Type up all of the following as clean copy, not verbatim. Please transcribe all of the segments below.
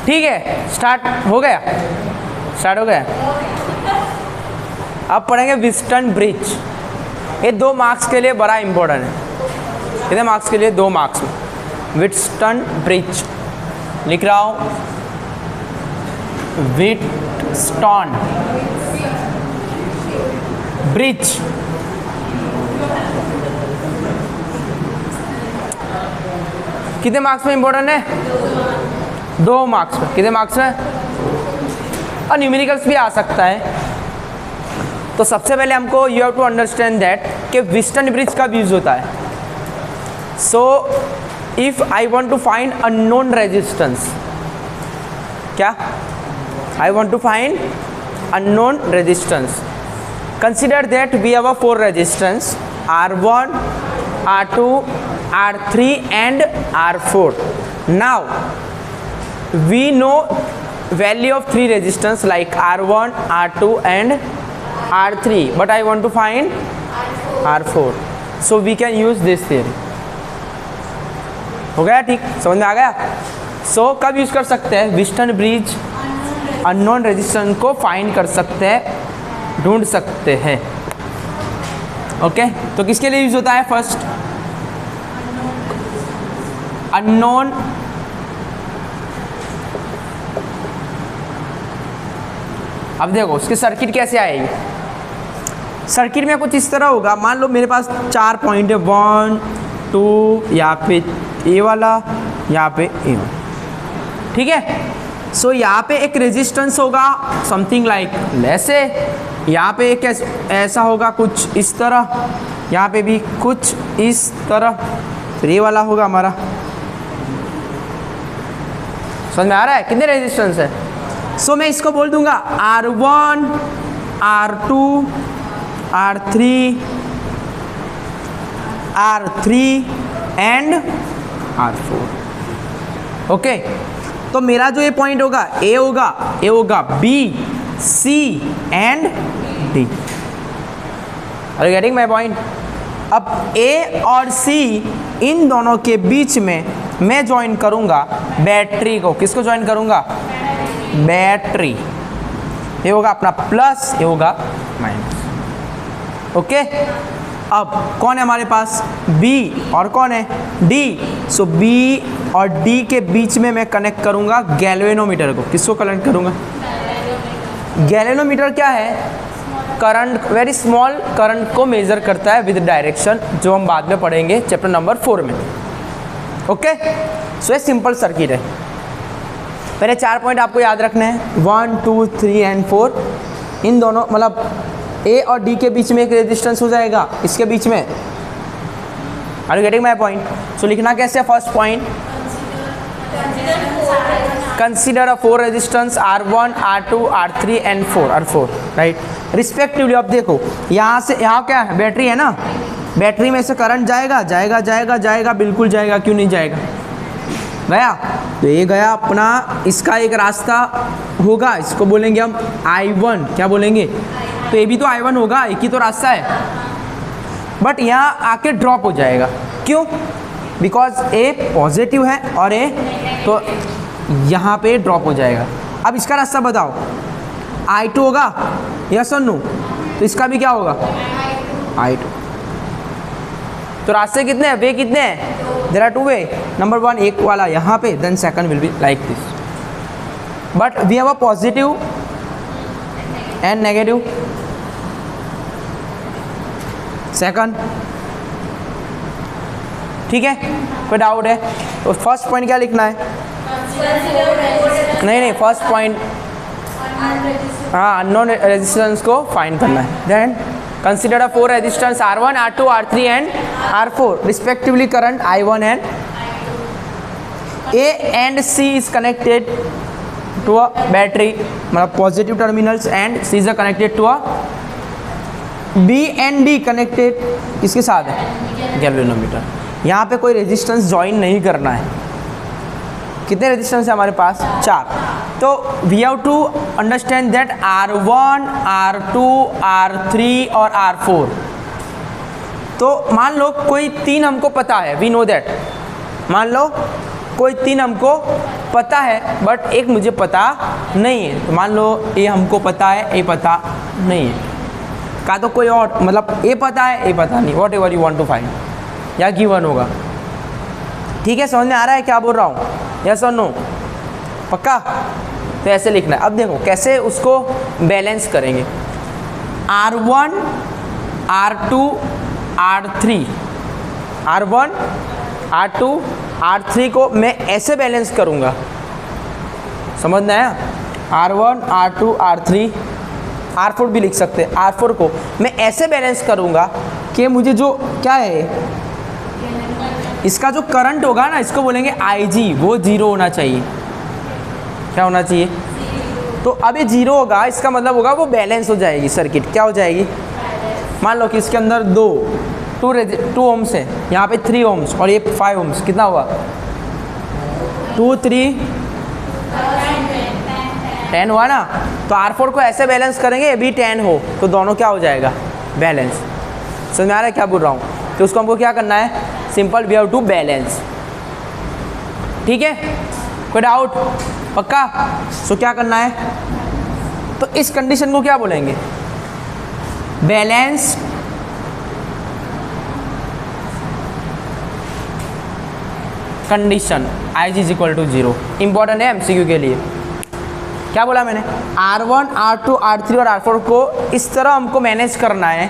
ठीक है, स्टार्ट हो गया। अब पढ़ेंगे व्हिटस्टन ब्रिज। ये 2 मार्क्स के लिए बड़ा इंपॉर्टेंट है, कितने मार्क्स के लिए? 2 मार्क्स में। व्हिटस्टन ब्रिज लिख रहा हूँ, व्हिटस्टन ब्रिज। कितने मार्क्स में इंपॉर्टेंट है? 2 मार्क्स में। कितने मार्क्स में? और न्यूमेरिकल्स भी आ सकता है। तो सबसे पहले हमको you have to understand that कि व्हिटस्टन ब्रिज कब यूज होता है। So if I want to find unknown resistance, क्या? I want to find unknown resistance. Consider that we have 4 resistance R1, R2, R3 and R4. Now we know value of 3 resistance like R1, R2 and R3, but I want to find R4. So we can use this theory. हो गया? ठीक, समझ में आ गया? So कब use कर सकते हैं? व्हिटस्टन ब्रिज अननोन रेजिस्टेंस को फाइंड कर सकते हैं, ढूंढ सकते हैं। ओके, तो किसके लिए यूज होता है? फर्स्ट अननोन अब देखो उसकी सर्किट कैसे आएगी। सर्किट में कुछ इस तरह होगा, मान लो मेरे पास 4 पॉइंट है, 1 2, यहाँ पे ए वाला, यहाँ पे ए वाला, ठीक है। सो यहाँ पे एक रेजिस्टेंस होगा समथिंग लाइक ऐसे, यहाँ पे एक ऐसा होगा कुछ इस तरह, यहाँ पे भी कुछ इस तरह, फिर ये वाला होगा हमारा। समझ में आ रहा है? कितने रेजिस्टेंस है? सो मैं इसको बोल दूंगा R1, R2, R3 and R4। Okay, तो मेरा जो ये पॉइंट होगा ए होगा B, C and D। Are you getting my point? अब A और C इन दोनों के बीच में मैं ज्वाइन करूंगा बैटरी को। किसको ज्वाइन करूंगा? बैटरी। ये होगा अपना प्लस, ये होगा माइनस। ओके, अब कौन है हमारे पास? B और कौन है? D। सो B और D के बीच में मैं कनेक्ट करूंगा गैल्वेनोमीटर को। किसको कनेक्ट करूंगा? गैल्वेनोमीटर क्या है? करंट, वेरी स्मॉल करंट को मेजर करता है विद डायरेक्शन, जो हम बाद में पढ़ेंगे चैप्टर नंबर 4 में। ओके, सो ये सिंपल सर्किट है। पहले 4 पॉइंट आपको याद रखने हैं, 1 2 3 एंड 4। इन दोनों मतलब ए और डी के बीच में एक रेजिस्टेंस हो जाएगा, इसके बीच में। Are you getting my point? So लिखना कैसे? First point, consider a 4 resistance R1, R2, R3 and 4, right, respectively. अब देखो यहाँ से यहाँ क्या है? बैटरी है ना, बैटरी में से करंट जाएगा, बिल्कुल जाएगा, क्यों नहीं जाएगा? गया। तो ये गया अपना, इसका एक रास्ता होगा, इसको बोलेंगे हम I1। क्या बोलेंगे? तो ये भी तो I1 होगा, एक ही तो रास्ता है, बट यहाँ आके ड्रॉप हो जाएगा। क्यों? बिकॉज ए पॉजिटिव है और ए, तो यहाँ पे ड्रॉप हो जाएगा। अब इसका रास्ता बताओ, I2 होगा, यस और नो? तो इसका भी क्या होगा? I2। तो रास्ते कितने हैं? वे कितने हैं? There are 2 way. नंबर 1 एक वाला यहाँ पे, then second will be like this, but we have a positive and negative second. ठीक है, कोई डाउट है? तो फर्स्ट पॉइंट क्या लिखना है? नहीं, फर्स्ट पॉइंट हाँ, अननोन रेजिस्टेंस को फाइंड करना है। Then consider a 4 resistance R1, R2, R3 and R4 respectively, current I1 and A and C is connected to a battery, मतलब positive terminals, and C is connected to a B and D connected किसके साथ है? Galvanometer. यहाँ पे कोई resistance join नहीं करना है। कितने रेजिस्टेंस है हमारे पास? 4। तो we have to understand that R1, R2, R3 और R4। तो मान लो कोई 3 हमको पता है, वी नो दैट। मान लो कोई 3 हमको पता है बट एक मुझे पता नहीं है। तो मान लो ये हमको पता है, ये पता नहीं है, का तो कोई और मतलब ये पता है, ये पता नहीं, whatever you want to find या गिवन होगा। ठीक है, समझ में आ रहा है क्या बोल रहा हूँ? यस और नो? पक्का? तो ऐसे लिखना है। अब देखो कैसे उसको बैलेंस करेंगे। R1 R2 R3, R1 R2 R3 को मैं ऐसे बैलेंस करूँगा, समझना है? R1 R2 R3 R4 भी लिख सकते हैं। R4 को मैं ऐसे बैलेंस करूँगा कि मुझे जो क्या है इसका जो करंट होगा ना, इसको बोलेंगे IG, वो 0 होना चाहिए। क्या होना चाहिए? तो अभी 0 होगा, इसका मतलब होगा वो बैलेंस हो जाएगी सर्किट। क्या हो जाएगी? मान लो कि इसके अंदर 2 ओम्स है, यहाँ पे 3 ओम्स और ये 5 ओम्स, कितना हुआ? 2 3 10 हुआ ना। तो R4 को ऐसे बैलेंस करेंगे ये भी 10 हो, तो दोनों क्या हो जाएगा? बैलेंस। समझ में आ रहा है क्या बोल रहा हूँ? तो उसको हमको क्या करना है? Simple, we have to balance. ठीक है, कोई डाउट? पक्का? सो क्या करना है? तो इस कंडीशन को क्या बोलेंगे? Balance condition IG is equal to 0। Important है MCQ के लिए। क्या बोला मैंने? R1 R2 R3 और R4 को इस तरह हमको मैनेज करना है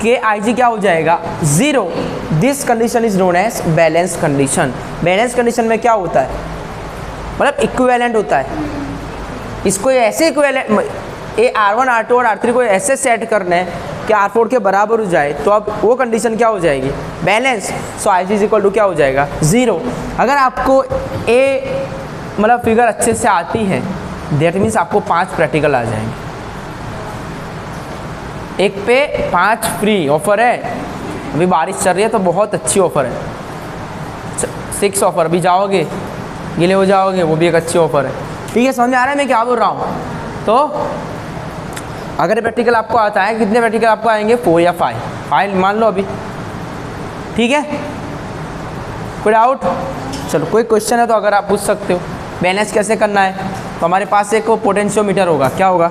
कि IG क्या हो जाएगा? 0। This condition is known as balance condition. Balance condition में क्या होता है? मतलब इक्विवेलेंट होता है। इसको ऐसे इक्विवेलेंट, ये R1 R2 और R3 को ऐसे सेट करना है कि R4 के बराबर हो जाए, तो अब वो कंडीशन क्या हो जाएगी? Balance. So IG is equal to क्या हो जाएगा? 0। अगर आपको ये मतलब फिगर अच्छे से आती है, दैट मीन्स आपको 5 प्रैक्टिकल आ जाएंगे। एक पे 5 फ्री ऑफर है। अभी बारिश चल रही है तो बहुत अच्छी ऑफर है। 6 ऑफर, अभी जाओगे गीले हो जाओगे, वो भी एक अच्छी ऑफर है। ठीक है, समझ में आ रहा है मैं क्या बोल रहा हूँ? तो अगर प्रैक्टिकल आपको आता है, कितने प्रैक्टिकल आपको आएंगे? 4 या 5 मान लो अभी। ठीक है, कोई डाउट? चलो, कोई क्वेश्चन है तो अगर आप पूछ सकते हो। बैलेंस कैसे करना है? तो हमारे पास एक पोटेंशियोमीटर होगा। क्या होगा?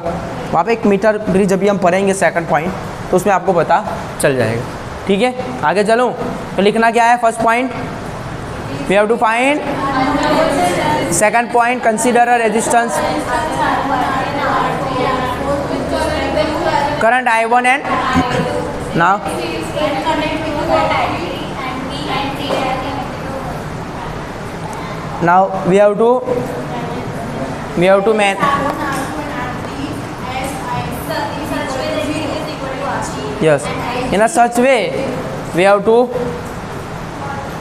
वहाँ पे एक मीटर भी जब भी हम पढ़ेंगे सेकंड पॉइंट, तो उसमें आपको पता चल जाएगा। ठीक है, आगे चलो। तो लिखना क्या है? First point, we have to find. Second point, consider a resistance, current I1 and now we have to man yes in a such way we have to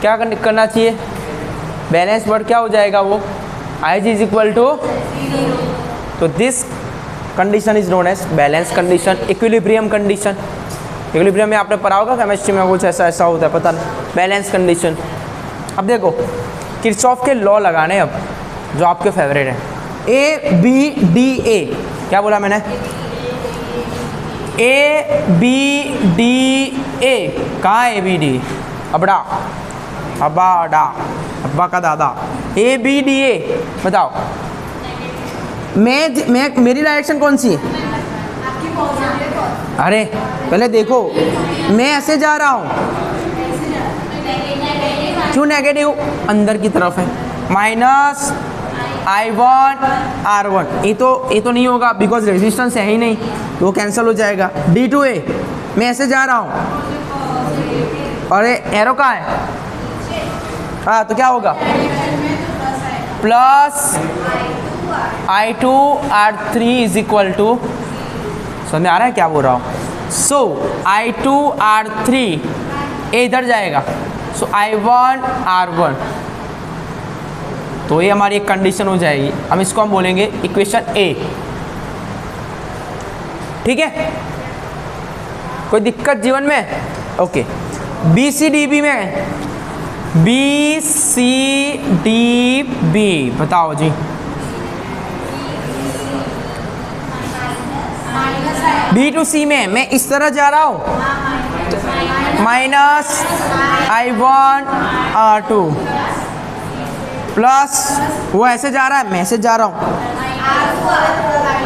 क्या करना चाहिए? बैलेंस। बट क्या हो जाएगा वो? IG इज इक्वल टू, तो this condition is known as balance condition. Equilibrium condition, equilibrium में आपने पढ़ा होगा केमिस्ट्री में, कुछ ऐसा होता है, पता नहीं। Balance condition. अब देखो किरचॉफ के लॉ लगाने, अब जो आपके फेवरेट है, ABDA। क्या बोला मैंने? ABDA। कहाँ है ABD? अबड़ा अबाडा, अब्बा का दादा। ABDA बताओ। मैं मेरी डायरेक्शन कौन सी है? अरे पहले देखो, मैं ऐसे जा रहा हूँ। क्यों नेगेटिव? अंदर की तरफ है। Minus I1 R1। ये तो नहीं होगा बिकॉज रेजिस्टेंस है ही नहीं, तो वो कैंसिल हो जाएगा। D2A, मैं ऐसे जा रहा हूँ। अरे एरो कहाँ है? हाँ, तो क्या होगा? Plus I2 R3 is equal to, समझ में आ रहा है क्या बोल रहा हूँ? सो I2 R3 ये इधर जाएगा, सो I1 R1। तो ये हमारी एक कंडीशन हो जाएगी। अब इसको हम बोलेंगे इक्वेशन A। ठीक है, कोई दिक्कत जीवन में? ओके। BCDB में, BCDB बताओ जी। B to C में मैं इस तरह जा रहा हूँ, माइनस I1 R2। प्लस वो ऐसे जा रहा है, मैं ऐसे जा रहा हूँ,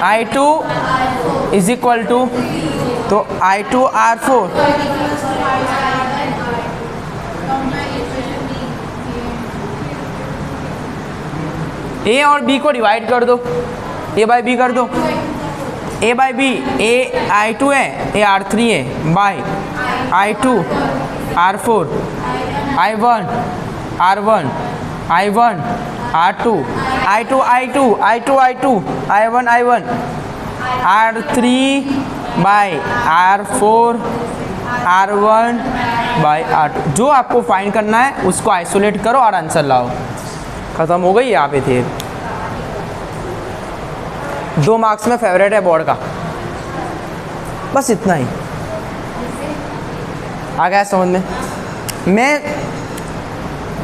I2 इज इक्वल टू, तो I2 R4 A और B को डिवाइड कर दो, A बाई बी कर दो, A by B, A I2 है, A R3 है, by I2 R4 I1 R1 I1 R2 I2 I2 I2 I2 I1 I1 R3 by R4 R1 by R2। जो आपको find करना है उसको आइसोलेट करो और आंसर लाओ। खत्म हो गई यहाँ पे थे। 2 मार्क्स में फेवरेट है बोर्ड का, बस इतना ही। आ गया समझ में?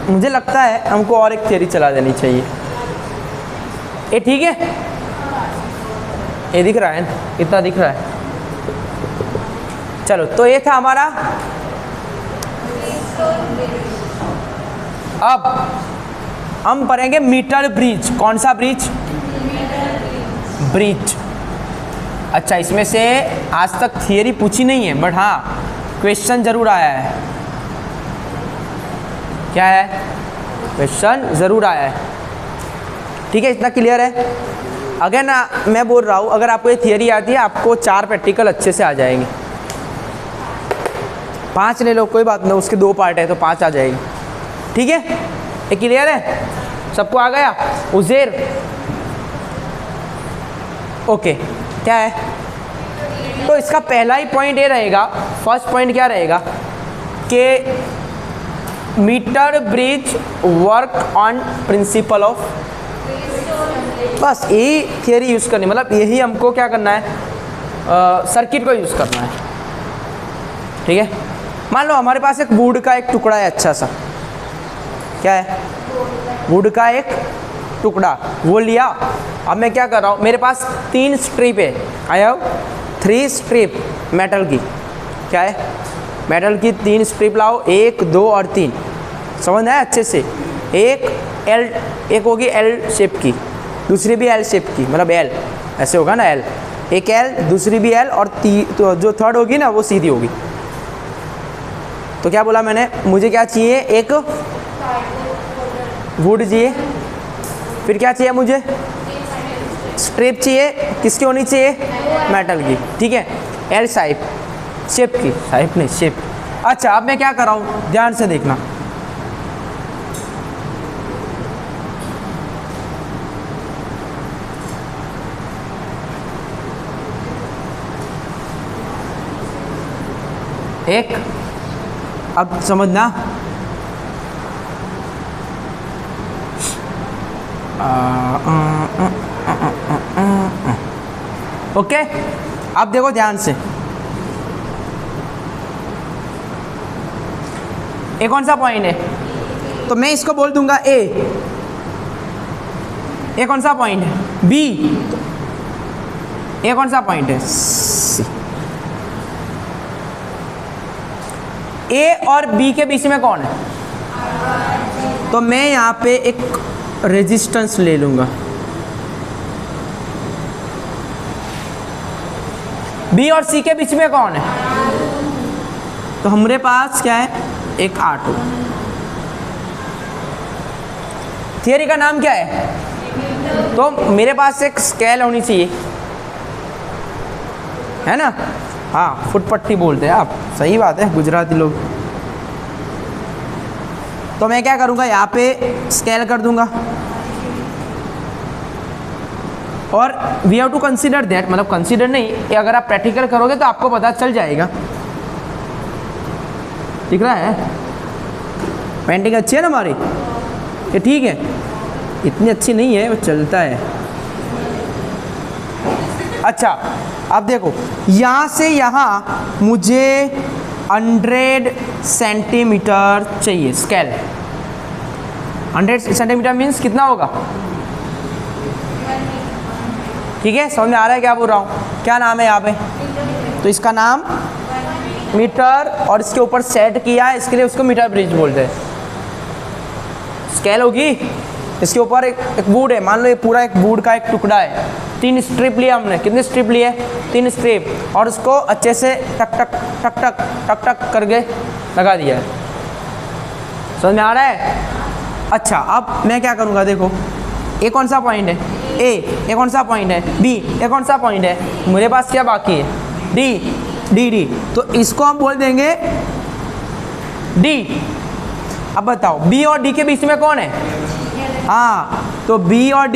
मुझे लगता है हमको और एक थियरी चला देनी चाहिए। ये ठीक है, ये दिख रहा है ना, इतना दिख रहा है। चलो, तो ये था हमारा। अब हम पढ़ेंगे मीटर ब्रिज। कौन सा ब्रिज? ब्रिज। अच्छा, इसमें से आज तक थियरी पूछी नहीं है, बट हाँ क्वेश्चन जरूर आया है। क्या है? क्वेश्चन जरूर आया है। ठीक है, इतना क्लियर है। अगर ना मैं बोल रहा हूँ, अगर आपको ये थियरी आती है, आपको 4 प्रैक्टिकल अच्छे से आ जाएंगे। 5 ले लो, कोई बात नहीं, उसके 2 पार्ट है तो 5 आ जाएगी। ठीक है, ये क्लियर है? सबको आ गया? उज़ेर, ओके। क्या है? तो इसका पहला ही पॉइंट ये रहेगा, फर्स्ट पॉइंट क्या रहेगा कि metre bridge work on principle of, बस यही थियरी यूज़ करनी, मतलब यही हमको क्या करना है, सर्किट को यूज़ करना है। ठीक है, मान लो हमारे पास एक वुड का एक टुकड़ा है, अच्छा सा। क्या है? वुड का एक टुकड़ा, वो लिया। अब मैं क्या कर रहा हूँ, मेरे पास 3 स्ट्रिप है। आई हैव 3 स्ट्रिप मेटल की। क्या है? मेटल की 3 स्ट्रिप लाओ, 1 2 और 3। समझ आया अच्छे से? एक होगी L शेप की, दूसरी भी L शेप की, मतलब L ऐसे होगा ना, L एक L, दूसरी भी L, और तो जो थर्ड होगी ना वो सीधी होगी। तो क्या बोला मैंने, मुझे क्या चाहिए, एक वुड चाहिए, फिर क्या चाहिए मुझे, स्ट्रिप चाहिए। किसकी होनी चाहिए? मेटल की। ठीक है, L शेप की, शाइप नहीं, शेप। अच्छा, अब मैं क्या कर रहा हूँ, ध्यान से देखना। एक, अब समझना, ओके। अब देखो ध्यान से, ए कौन सा पॉइंट है, तो मैं इसको बोल दूंगा ए। ए कौन सा पॉइंट है? बी। ए कौन सा पॉइंट है? सी। ए और बी के बीच में कौन है? तो मैं यहाँ पे एक रेजिस्टेंस ले लूँगा। बी और सी के बीच में कौन है? तो हमारे पास क्या है? एक R2। थियरी का नाम क्या है? तो मेरे पास एक स्केल होनी चाहिए, है ना? हाँ, फुटपट्टी बोलते हैं आप, सही बात है, गुजराती लोग। तो मैं क्या करूँगा, यहाँ पे स्केल कर दूंगा, और we have to consider that, मतलब कंसीडर नहीं, कि अगर आप प्रैक्टिकल करोगे तो आपको पता चल जाएगा। दिख रहा है? पेंटिंग अच्छी है ना हमारी? ये ठीक है, इतनी अच्छी नहीं है, वो चलता है। अच्छा, अब देखो, यहाँ से यहाँ मुझे 100 सेंटीमीटर चाहिए स्केल। 100 सेंटीमीटर मीन्स कितना होगा? ठीक है, समझ में आ रहा है क्या बोल रहा हूँ? क्या नाम है यहाँ पे? तो इसका नाम मीटर, और इसके ऊपर सेट किया है, इसके लिए उसको मीटर ब्रिज बोलते हैं। स्केल होगी, इसके ऊपर एक वुड है, मान लो ये पूरा एक वुड का एक टुकड़ा है, 3 स्ट्रिप लिया हमने, कितने स्ट्रिप लिए? 3 स्ट्रिप, और उसको अच्छे से टक टक टक टक टक टक करके लगा दिया है। समझ में आ रहा है? अच्छा, अब मैं क्या करूँगा, देखो ए कौन सा पॉइंट है? ए कौन सा पॉइंट है? बी ए कौन सा पॉइंट है? मेरे पास क्या बाकी है? डी। तो इसको हम बोल देंगे डी। अब बताओ बी और डी के बीच में कौन है? हाँ, तो बी और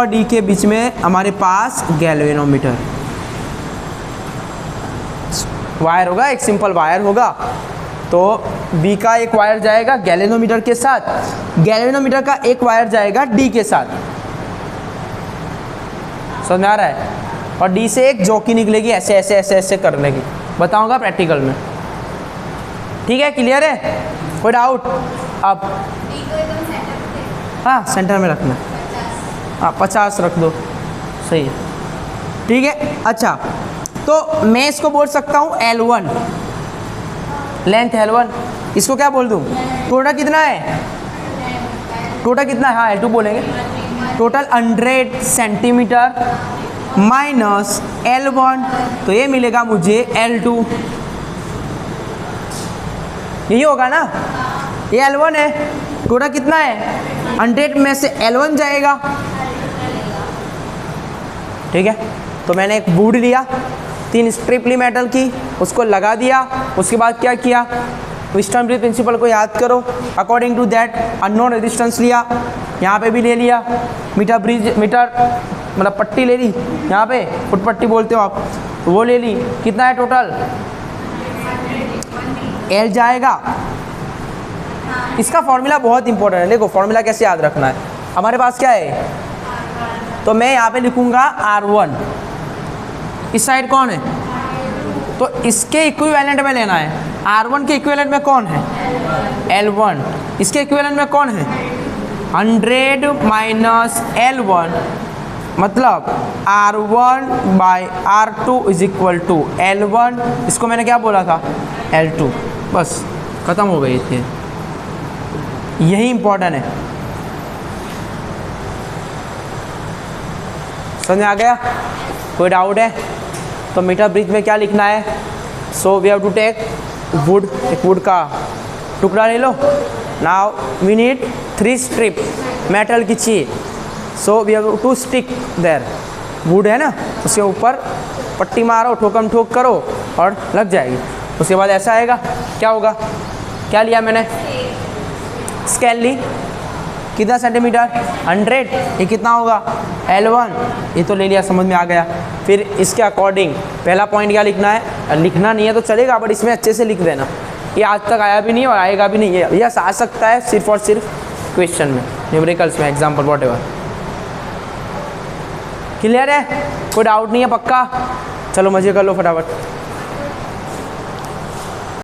डी के बीच में हमारे पास गैल्वेनोमीटर वायर होगा, एक सिंपल वायर होगा। तो बी का एक वायर जाएगा गैल्वेनोमीटर के साथ, गैल्वेनोमीटर का एक वायर जाएगा डी के साथ। समझ में आ रहा है? और डी से एक जॉकी निकलेगी, ऐसे ऐसे ऐसे ऐसे कर लेगी, बताऊंगा प्रैक्टिकल में। ठीक है, क्लियर है? कोई डाउट? अब हाँ, सेंटर में रखना। हाँ, 50 रख दो, सही है। ठीक है, अच्छा, तो मैं इसको बोल सकता हूँ L1, लेंथ L1। इसको क्या बोल दूँ? टोटल कितना है? टोटल कितना है? हाँ, L2 बोलेंगे। टोटल 100 सेंटीमीटर माइनस L1, तो ये मिलेगा मुझे L2। यही होगा ना? ये L1 है, टोटल कितना है? 100 में से L1 जाएगा। ठीक है, तो मैंने एक वुड लिया, 3 स्ट्रिप ली मेटल की, उसको लगा दिया। उसके बाद क्या किया? व्हिटस्टोन ब्रिज प्रिंसिपल को याद करो। According to that unknown resistance लिया, यहाँ पे भी ले लिया। मीटर मतलब पट्टी ले ली, यहाँ पे फुट पट्टी बोलते हो आप, तो वो ले ली। कितना है टोटल? L जाएगा। इसका फॉर्मूला बहुत इंपॉर्टेंट है, देखो फॉर्मूला कैसे याद रखना है। हमारे पास क्या है? तो मैं यहाँ पे लिखूँगा R1। इस साइड कौन है? तो इसके इक्विवेलेंट में लेना है। R1 के इक्विवेलेंट में कौन है? L1। इसके इक्विवेलेंट में कौन है? 100 माइनस L1, मतलब R1 by R2 is equal to L1। इसको मैंने क्या बोला था? L2। बस खत्म हो गई थी। यही इंपॉर्टेंट है। समझ में आ गया? कोई डाउट है? तो मीटर ब्रिज में क्या लिखना है? So we have to take wood, एक वुड का टुकड़ा ले लो। Now we need 3 strip metal की चाहिए। So we have to stick there. Wood है ना, उसके ऊपर पट्टी मारो, ठोकम ठोक करो और लग जाएगी। उसके बाद ऐसा आएगा, क्या होगा? क्या लिया मैंने? स्केल ली, कितना सेंटीमीटर? 100। ये कितना होगा? L1। ये तो ले लिया, समझ में आ गया। फिर इसके अकॉर्डिंग पहला पॉइंट क्या लिखना है? लिखना नहीं है तो चलेगा, बट इसमें अच्छे से लिख देना। ये आज तक आया भी नहीं और आएगा भी नहीं है, यह आ सकता है सिर्फ और सिर्फ क्वेश्चन में, न्यूमेरिकल्स में, एग्जाम्पल वॉट एवर। क्लियर है? कोई डाउट नहीं है? पक्का? चलो मजे कर लो फटाफट।